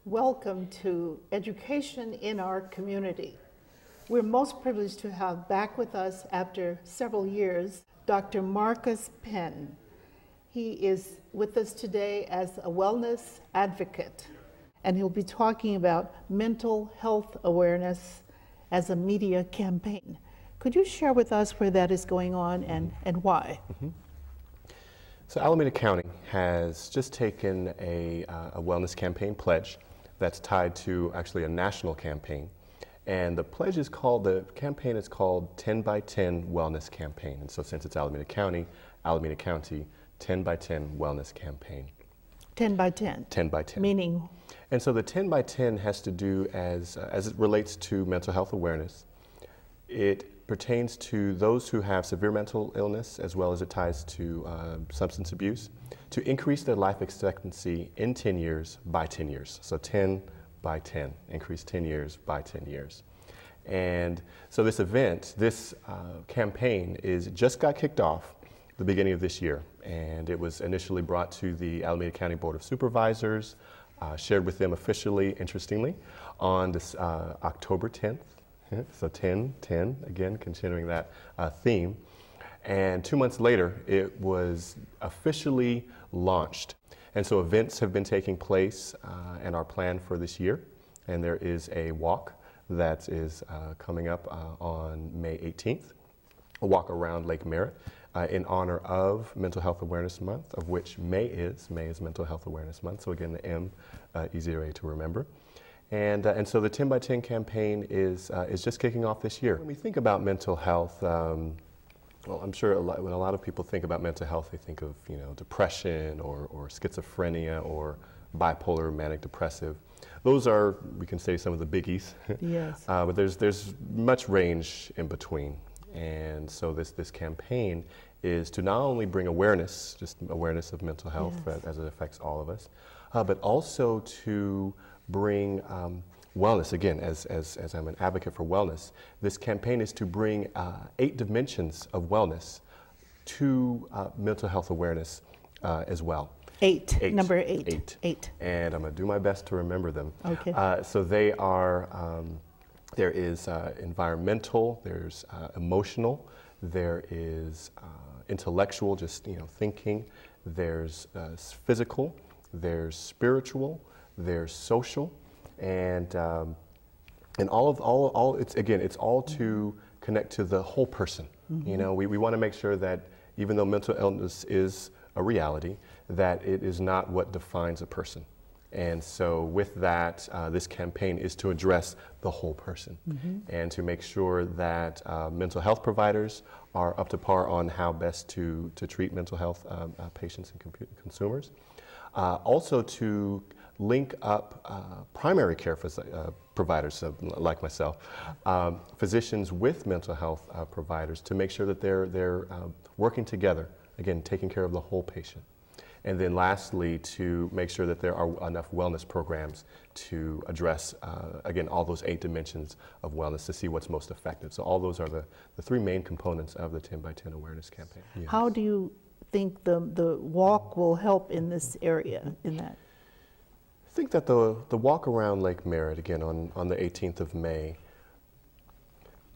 Welcome to Education in Our Community. We're most privileged to have back with us after several years, Dr. Marcus Penn. He is with us today as a wellness advocate, and he'll be talking about mental health awareness as a media campaign. Could you share with us where that is going on and why? So Alameda County has just taken a wellness campaign pledge that's tied to actually a national campaign. And the campaign is called 10 by 10 Wellness Campaign. And so since it's Alameda County, 10 by 10 Wellness Campaign. 10 by 10? 10 by 10. Meaning? And so the 10 by 10 has to do as it relates to mental health awareness. It pertains to those who have severe mental illness, as well as it ties to substance abuse, to increase their life expectancy in 10 years by 10 years. So 10 by 10, increase 10 years by 10 years. And so this event, this campaign just got kicked off the beginning of this year. And it was initially brought to the Alameda County Board of Supervisors, shared with them officially, interestingly, on this October 10th. So 10, again, continuing that theme. And 2 months later, it was officially launched. And so events have been taking place and are planned for this year. And there is a walk that is coming up on May 18th, a walk around Lake Merritt in honor of Mental Health Awareness Month, of which May is Mental Health Awareness Month. So again, the M, easier to remember. And so the 10 by 10 campaign is just kicking off this year. When we think about mental health, well, I'm sure when a lot of people think about mental health, they think of depression or schizophrenia or bipolar, manic depressive. Those are, we can say, some of the biggies. Yes. But there's much range in between. And so this campaign is to not only bring awareness, just awareness of mental health, yes, as it affects all of us, but also to bring wellness. Again, as I'm an advocate for wellness, this campaign is to bring 8 dimensions of wellness to mental health awareness as well. 8. Number 8. 8. And I'm going to do my best to remember them. Okay. So they are, there is environmental, there's emotional, there is intellectual, just thinking, there's physical, there's spiritual, there's social, and all it's all to connect to the whole person. Mm-hmm. We want to make sure that even though mental illness is a reality, that it is not what defines a person. And so with that, this campaign is to address the whole person, mm-hmm, and to make sure that mental health providers are up to par on how best to treat mental health patients and consumers. Also to link up primary care providers like myself, physicians with mental health providers, to make sure that they're working together, again, taking care of the whole patient. And then lastly, to make sure that there are enough wellness programs to address, again, all those 8 dimensions of wellness to see what's most effective. So all those are the 3 main components of the 10 by 10 awareness campaign. Yes. How do you think the walk will help in this area, in that? I think that the walk around Lake Merritt, again, on the 18th of May,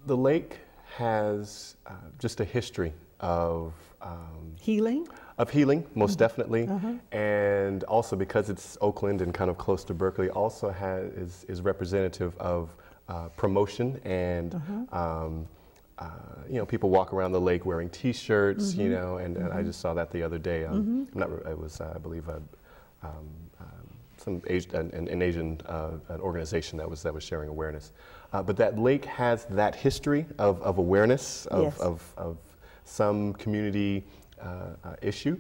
the lake has just a history of healing? Of healing, most definitely. And also because it's Oakland and kind of close to Berkeley, also is representative of promotion and people walk around the lake wearing T-shirts, and I just saw that the other day. It was, I believe, an Asian organization that was sharing awareness. But that lake has that history of awareness of some community issue,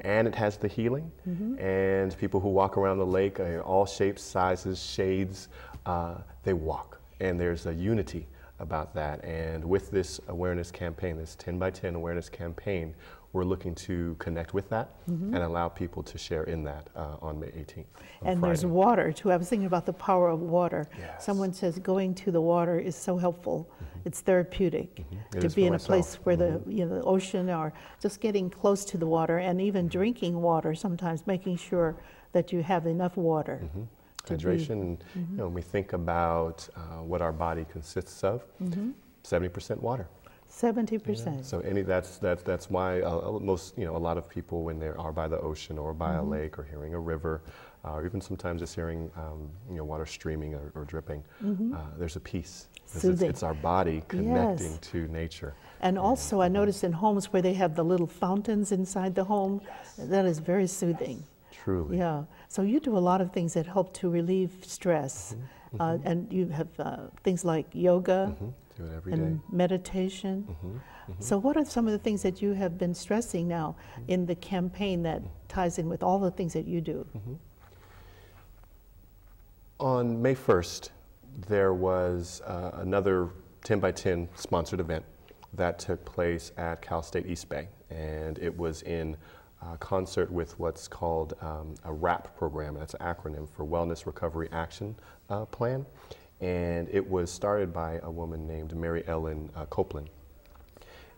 and it has the healing, and people who walk around the lake, all shapes, sizes, shades, they walk, and there's a unity about that. And with this awareness campaign, this 10 by 10 awareness campaign, we're looking to connect with that and allow people to share in that on May 18th. And Friday. There's water too. I was thinking about the power of water. Yes. Someone says going to the water is so helpful. It's therapeutic to is be for in a myself. place where the ocean, or just getting close to the water, and even drinking water sometimes, making sure that you have enough water. Hydration, and when we think about what our body consists of, 70% water. 70%. So that's why most, a lot of people, when they are by the ocean or by a lake or hearing a river, or even sometimes just hearing water streaming or dripping, there's a peace. Soothing. It's our body connecting to nature. And also, I noticed in homes where they have the little fountains inside the home, that is very soothing. Truly. Yeah. So you do a lot of things that help to relieve stress, and you have things like yoga. Do it every and day. Meditation. So what are some of the things that you have been stressing now in the campaign that ties in with all the things that you do? On May 1st, there was another 10 by 10 sponsored event that took place at Cal State East Bay, and it was in concert with what's called a WRAP program. That's an acronym for Wellness Recovery Action Plan. And it was started by a woman named Mary Ellen Copeland.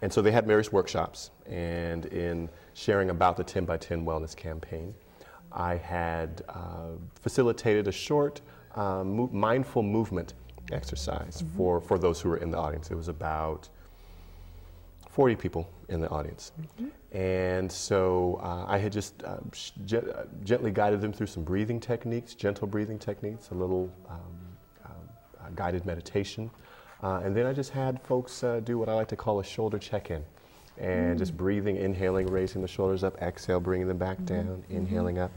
And so they had various workshops, and in sharing about the 10 by 10 wellness campaign, I had facilitated a short mindful movement exercise for those who were in the audience. It was about 40 people in the audience. And so I had just gently guided them through some breathing techniques, gentle breathing techniques, a little guided meditation. And then I just had folks do what I like to call a shoulder check-in. And just breathing, inhaling, raising the shoulders up, exhale, bringing them back down, inhaling up,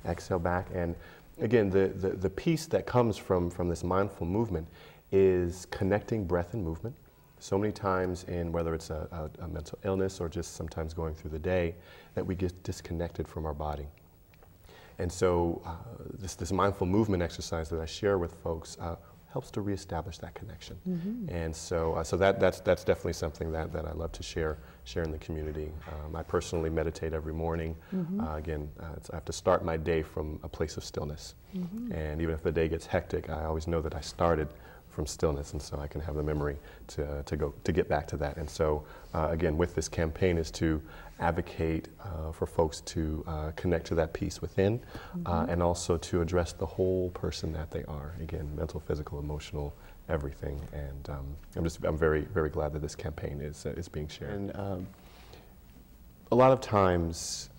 exhale back. And again, the piece that comes from this mindful movement is connecting breath and movement. So many times in whether it's a mental illness or just sometimes going through the day, that we get disconnected from our body. And so this mindful movement exercise that I share with folks helps to reestablish that connection. And so that's definitely something that I love to share in the community. I personally meditate every morning. Again, I have to start my day from a place of stillness. And even if the day gets hectic, I always know that I started from stillness, and so I can have the memory to get back to that. And so again, with this campaign is to advocate for folks to connect to that peace within, and also to address the whole person that they are. Again, mental, physical, emotional, everything. And I'm very, very glad that this campaign is being shared. And a lot of times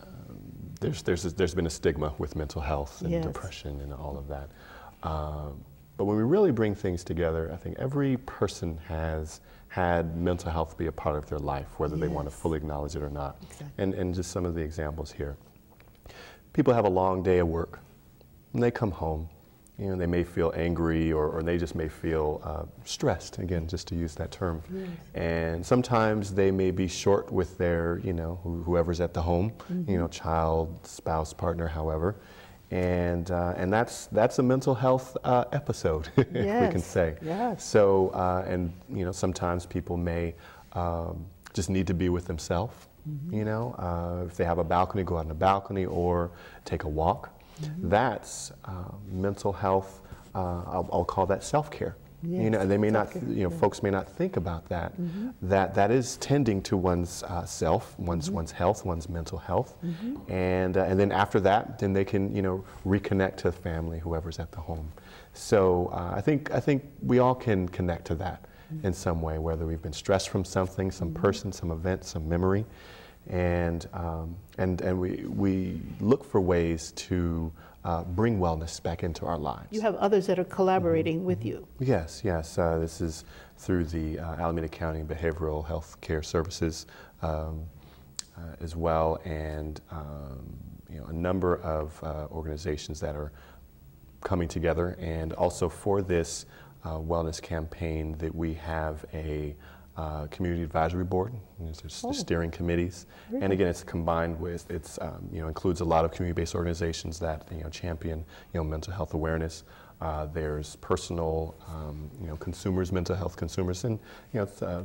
there's been a stigma with mental health and depression and all of that. But when we really bring things together, I think every person has had mental health be a part of their life, whether they want to fully acknowledge it or not. And just some of the examples here. People have a long day of work, and they come home. They may feel angry, or they just may feel stressed, again, just to use that term. And sometimes they may be short with their, whoever's at the home, child, spouse, partner, however. And that's a mental health episode, if we can say. So, and sometimes people may just need to be with themselves. If they have a balcony, go out on a balcony or take a walk. That's mental health. I'll call that self-care. They may not, folks may not think about that. That is tending to one's self, one's health, one's mental health, and then after that, then they can reconnect to family, whoever's at the home. So I think we all can connect to that in some way, whether we've been stressed from something, some person, some event, some memory, and we look for ways to bring wellness back into our lives. You have others that are collaborating with you. Yes. This is through the Alameda County Behavioral Health Care Services as well, and a number of organizations that are coming together. And also for this wellness campaign, that we have a community advisory board. There's steering committees, and again, it's combined with includes a lot of community-based organizations that champion mental health awareness. There's personal consumers, mental health consumers, and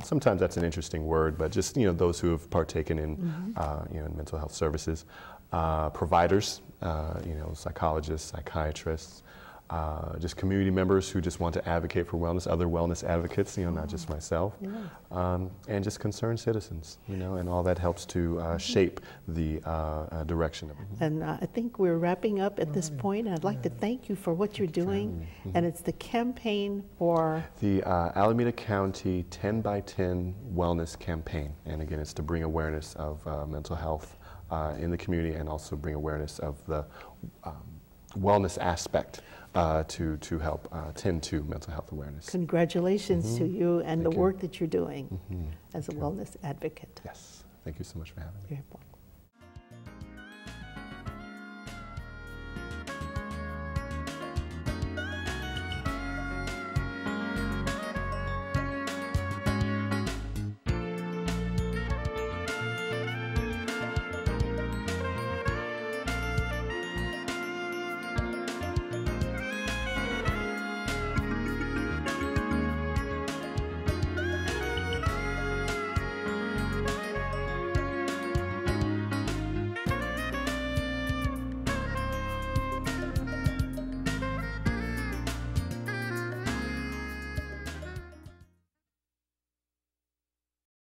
sometimes that's an interesting word, but just those who have partaken in in mental health services, providers, psychologists, psychiatrists. just community members who just want to advocate for wellness, other wellness advocates, you know, not just myself, and just concerned citizens, you know, and all that helps to shape the direction of it. And I think we're wrapping up at this point. I'd like to thank you for what you're doing, and it's the campaign for? The Alameda County 10 by 10 Wellness Campaign, and again, it's to bring awareness of mental health in the community and also bring awareness of the wellness aspect to help tend to mental health awareness. Congratulations to you and Thank the you. work that you're doing as a wellness advocate. Yes, thank you so much for having me. Very important.